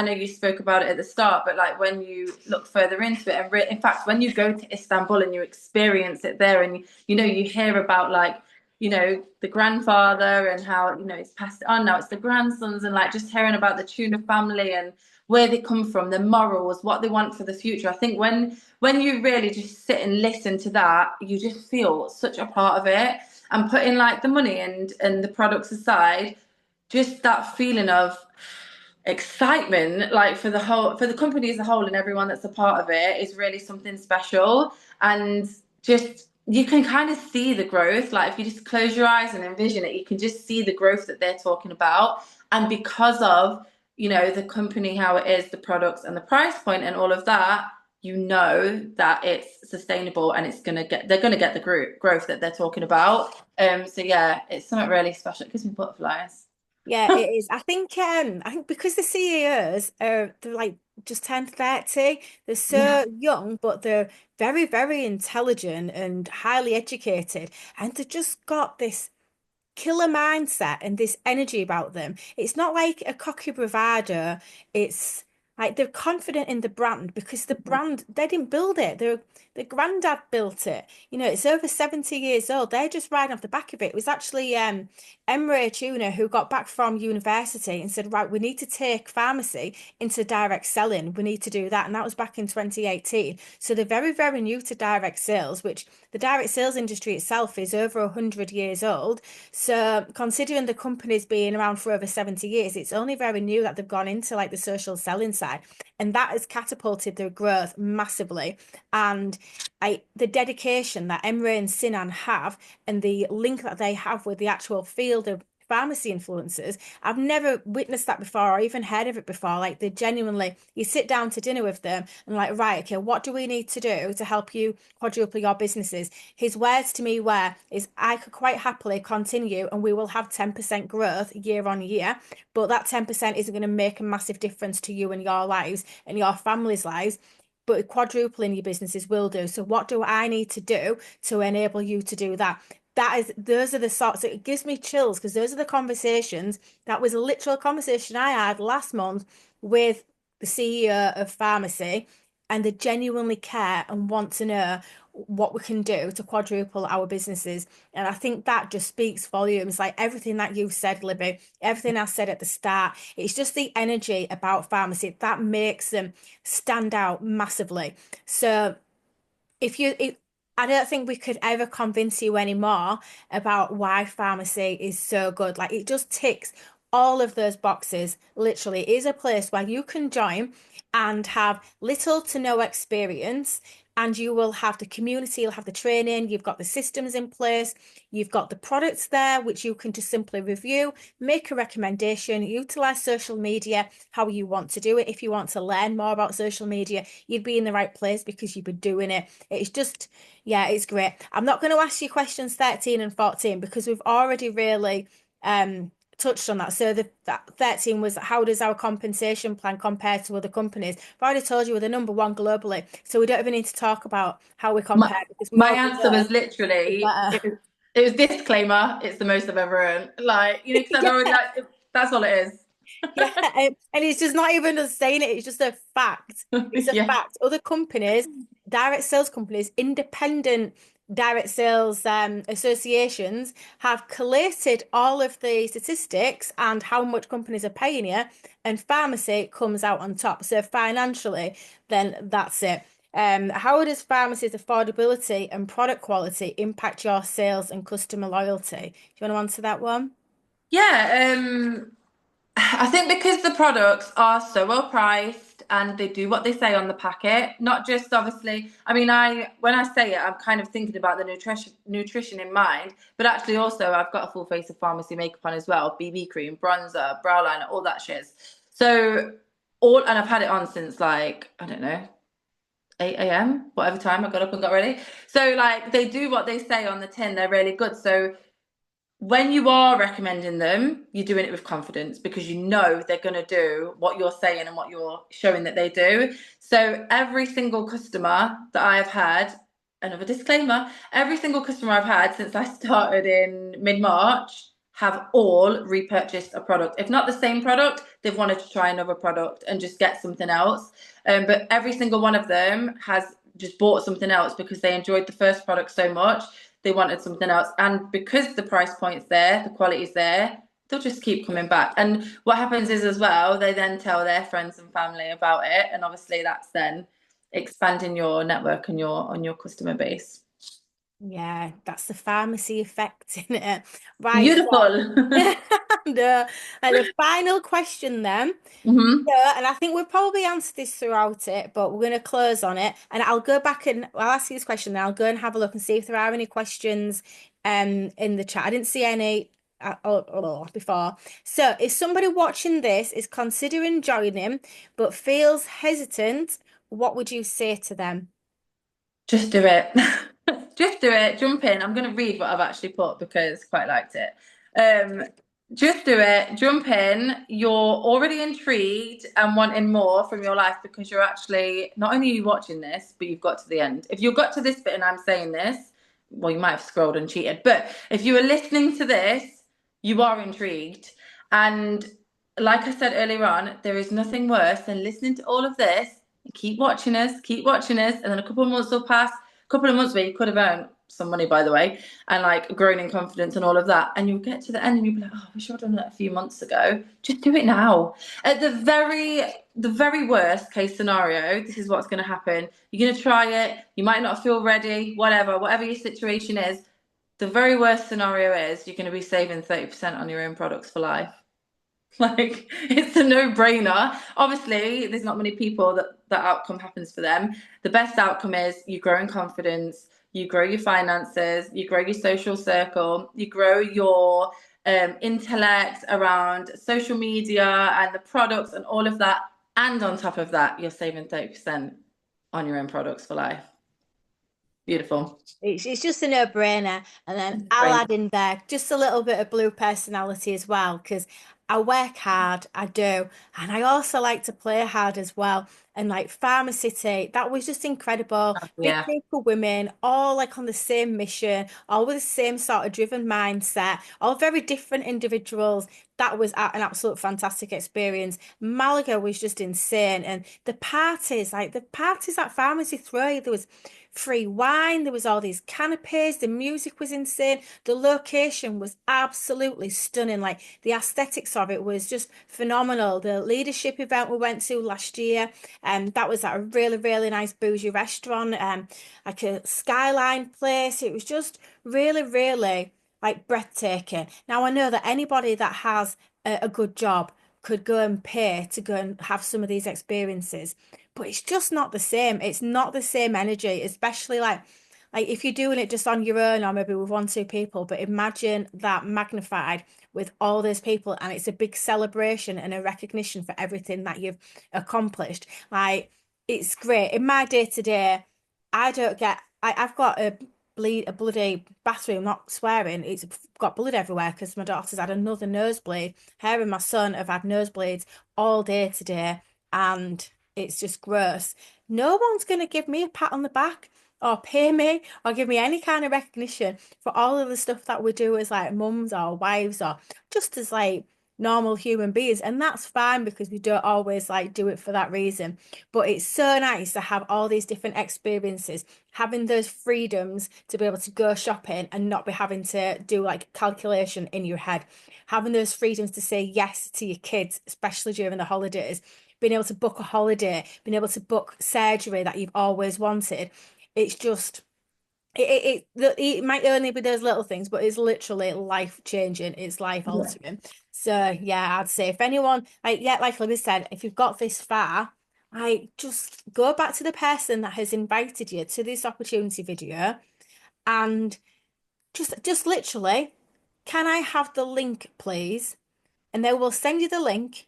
know you spoke about it at the start, but like when you look further into it, and in fact, when you go to Istanbul and you experience it there, and you hear about like the grandfather and how it's passed on, now it's the grandsons, and like just hearing about the tuna family and where they come from, their morals, what they want for the future. I think when you really just sit and listen to that, you just feel such a part of it. And putting like the money and the products aside, just that feeling of excitement, like for the company as a whole and everyone that's a part of it, is really something special. And just you can kind of see the growth. Like if you just close your eyes and envision it, you can just see the growth that they're talking about. And because of the company, how it is, the products and the price point and all of that, that it's sustainable and they're gonna get the growth that they're talking about. So yeah, it's something really special. It gives me butterflies. Yeah, it is. I think because the CEOs they're like just turned 30, they're Yeah. so young, but they're very, very intelligent and highly educated. And they've just got this killer mindset and this energy about them. It's not like a cocky bravado. It's like they're confident in the brand because the brand, they didn't build it. The granddad built it. It's over 70 years old. They're just riding off the back of it. It was actually Emre Tuna who got back from university and said, right, we need to take pharmacy into direct selling. We need to do that. And that was back in 2018. So they're very, very new to direct sales, which the direct sales industry itself is over 100 years old. So considering the company's been around for over 70 years, it's only very new that they've gone into like the social selling side. And that has catapulted their growth massively. And the dedication that Emre and Sinan have and the link that they have with the actual field of pharmacy influencers, I've never witnessed that before or even heard of it before. Like they genuinely, you sit down to dinner with them and like, right, okay, what do we need to do to help you quadruple your businesses? His words to me were, is I could quite happily continue and we will have 10% growth year on year, but that 10% isn't going to make a massive difference to you and your lives and your family's lives. But quadrupling your businesses will do. So what do I need to do to enable you to do that? Those are the sorts, it gives me chills because those are the conversations. That was a literal conversation I had last month with the CEO of Farmasi, and they genuinely care and want to know what we can do to quadruple our businesses. And I think that just speaks volumes. Like everything that you said, Libby, everything I said at the start, it's just the energy about Farmasi that makes them stand out massively. So I don't think we could ever convince you anymore about why Farmasi is so good. Like it just ticks all of those boxes. Literally, it is a place where you can join and have little to no experience. And you will have the community, you'll have the training, you've got the systems in place, you've got the products there, which you can just simply review, make a recommendation, utilize social media how you want to do it. If you want to learn more about social media, you'd be in the right place because you've been doing it. It's just, yeah, it's great. I'm not going to ask you questions 13 and 14 because we've already really touched on that. So that 13 was, how does our compensation plan compare to other companies? I've already told you we're the number one globally, so we don't even need to talk about how we My, compare because we my already answer know was we're literally better. it was disclaimer. It's the most I've ever earned. Like because I'd already Yeah. like that's all it is. Yeah, and it's just not even us saying it, it's just a fact. It's a Yeah. fact. Other companies, direct sales companies, independent direct sales associations have collated all of the statistics and how much companies are paying you, and pharmacy comes out on top. So financially, then that's it. How does pharmacy's affordability and product quality impact your sales and customer loyalty? Do you want to answer that one? Yeah, I think because the products are so well priced and they do what they say on the packet, not just obviously, I mean, I when I say it, I'm kind of thinking about the nutrition in mind, but actually also I've got a full face of pharmacy makeup on as well, BB cream, bronzer, brow liner, all that shiz. So and I've had it on since like, I don't know, 8 a.m., whatever time I got up and got ready. So like they do what they say on the tin, they're really good. So when you are recommending them, you're doing it with confidence because you know they're going to do what you're saying and what you're showing that they do. So every single customer that I have had, another disclaimer, every single customer I've had since I started in mid-March have all repurchased a product. If not the same product, they've wanted to try another product and just get something else. But every single one of them has just bought something else because they enjoyed the first product so much, they wanted something else. And because the price point's there, the quality's there, they'll just keep coming back. And what happens is as well, they then tell their friends and family about it. And obviously that's then expanding your network and your on your customer base. Yeah, that's the pharmacy effect in it. Right, so Beautiful. and the final question then. Hmm. Yeah, and I think we've probably answered this throughout it, but we're going to close on it. And I'll go back and I'll ask you this question, and I'll go and have a look and see if there are any questions in the chat. I didn't see any before. So if somebody watching this is considering joining but feels hesitant, what would you say to them? Just do it. Just do it. Jump in. I'm going to read what I've actually put because I quite liked it. Um, just do it. Jump in. You're already intrigued and wanting more from your life because you're actually not only are you watching this, but you've got to the end. If you've got to this bit and I'm saying this, well, you might have scrolled and cheated. But if you were listening to this, you are intrigued. And like I said earlier on, there is nothing worse than listening to all of this, keep watching us, and then a couple of months will pass, a couple of months where you could have earned some money, by the way, and like grown in confidence and all of that, and you'll get to the end and you'll be like, oh, we should have done that a few months ago. Just do it now. At the very worst case scenario, this is what's going to happen. You're going to try it. You might not feel ready, whatever your situation is. The very worst scenario is you're going to be saving 30% on your own products for life. Like it's a no-brainer. Obviously, there's not many people that outcome happens for them. The best outcome is you grow in confidence, you grow your finances, you grow your social circle, you grow your intellect around social media and the products and all of that. And on top of that, you're saving 30% on your own products for life. Beautiful. It's just a no-brainer. And then I'll Brain. add in there just a little bit of blue personality as well, because I work hard, I do. And I also like to play hard as well. And like Farmasi, that was just incredible. Big Yeah. group of women, all like on the same mission, all with the same sort of driven mindset, all very different individuals. That was an absolute fantastic experience. Malaga was just insane. And the parties at Farmasi throw, there was free wine, there was all these canopies, the music was insane, the location was absolutely stunning. Like the aesthetics of it was just phenomenal. The leadership event we went to last year, that was at a really, really nice bougie restaurant, like a skyline place. It was just really, really like breathtaking. Now I know that anybody that has a good job could go and pay to go and have some of these experiences, but it's just not the same. It's not the same energy, especially like if you're doing it just on your own or maybe with one, two people. But imagine that magnified with all those people, and it's a big celebration and a recognition for everything that you've accomplished. Like it's great. In my day to day, I don't get. I've got a bloody bathroom. Not swearing. It's got blood everywhere because my daughter's had another nosebleed. Her and my son have had nosebleeds all day today, and it's just gross. No one's going to give me a pat on the back or pay me or give me any kind of recognition for all of the stuff that we do as like mums or wives or just as like normal human beings. And that's fine because we don't always like do it for that reason. But it's so nice to have all these different experiences, having those freedoms to be able to go shopping and not be having to do like calculation in your head, having those freedoms to say yes to your kids, especially during the holidays, being able to book a holiday, being able to book surgery that you've always wanted. It's just it might only be those little things, but it's literally life changing. It's life Yeah. altering. So yeah, I'd say if anyone like yeah, like Libby said, if you've got this far, I just go back to the person that has invited you to this opportunity video and just literally, can I have the link, please? And they will send you the link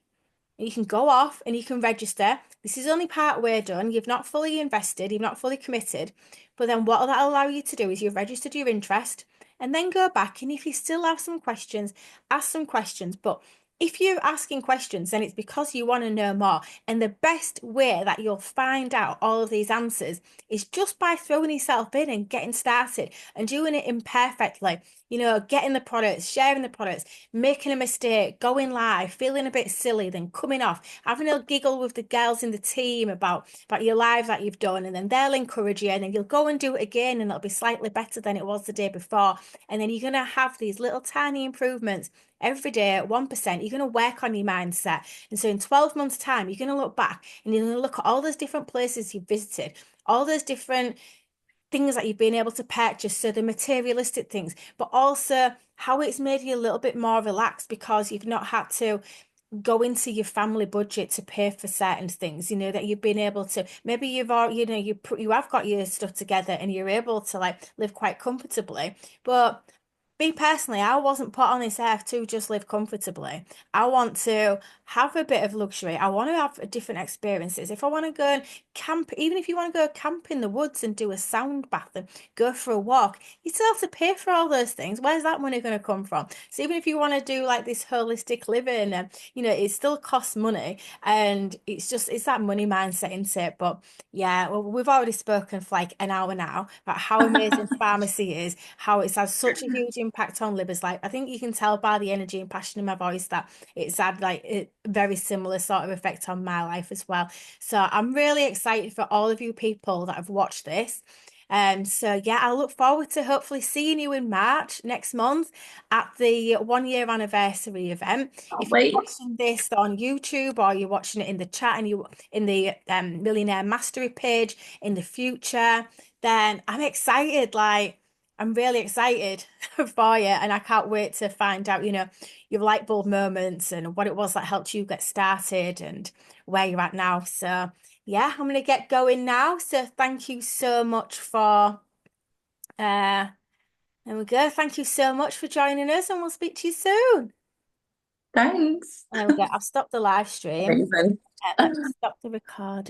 and you can go off and you can register. This is only part way done. You've not fully invested, you've not fully committed. But then what that'll allow you to do is you've registered your interest and then go back. And if you still have some questions, ask some questions. But if you're asking questions, then it's because you want to know more. And the best way that you'll find out all of these answers is just by throwing yourself in and getting started and doing it imperfectly. You know, getting the products, sharing the products, making a mistake, going live, feeling a bit silly, then coming off, having a giggle with the girls in the team about your live that you've done, and then they'll encourage you, and then you'll go and do it again, and it'll be slightly better than it was the day before. And then you're gonna have these little tiny improvements every day at 1%. You're going to work on your mindset. And so in 12 months' time, you're going to look back and you're going to look at all those different places you've visited, all those different things that you've been able to purchase, so the materialistic things, but also how it's made you a little bit more relaxed because you've not had to go into your family budget to pay for certain things, you know, that you've been able to, maybe you've all, you know, you have got your stuff together and you're able to like live quite comfortably. But me personally, I wasn't put on this earth to just live comfortably. I want to have a bit of luxury. I want to have different experiences. If I want to go and camp, even if you want to go camp in the woods and do a sound bath and go for a walk, you still have to pay for all those things. Where's that money going to come from? So even if you want to do like this holistic living, and you know, it still costs money, and it's that money mindset into it. But yeah, well, we've already spoken for like an hour now about how amazing pharmacy is, how it's had such a huge impact on Libby's life. I think you can tell by the energy and passion in my voice that it's had like a very similar sort of effect on my life as well. So I'm really excited for all of you people that have watched this. So yeah, I look forward to hopefully seeing you in March next month at the 1 year anniversary event. Can't If you're wait. watching this on YouTube or you're watching it in the chat and you in the Millionaire Mastery page in the future, then I'm excited. Like I'm really excited for you, and I can't wait to find out, you know, your light bulb moments and what it was that helped you get started and where you're at now. So yeah, I'm gonna get going now. So thank you so much for there we go. Thank you so much for joining us, and we'll speak to you soon. Thanks. There we go. I've stopped the live stream. Amazing. Let me stop the recording.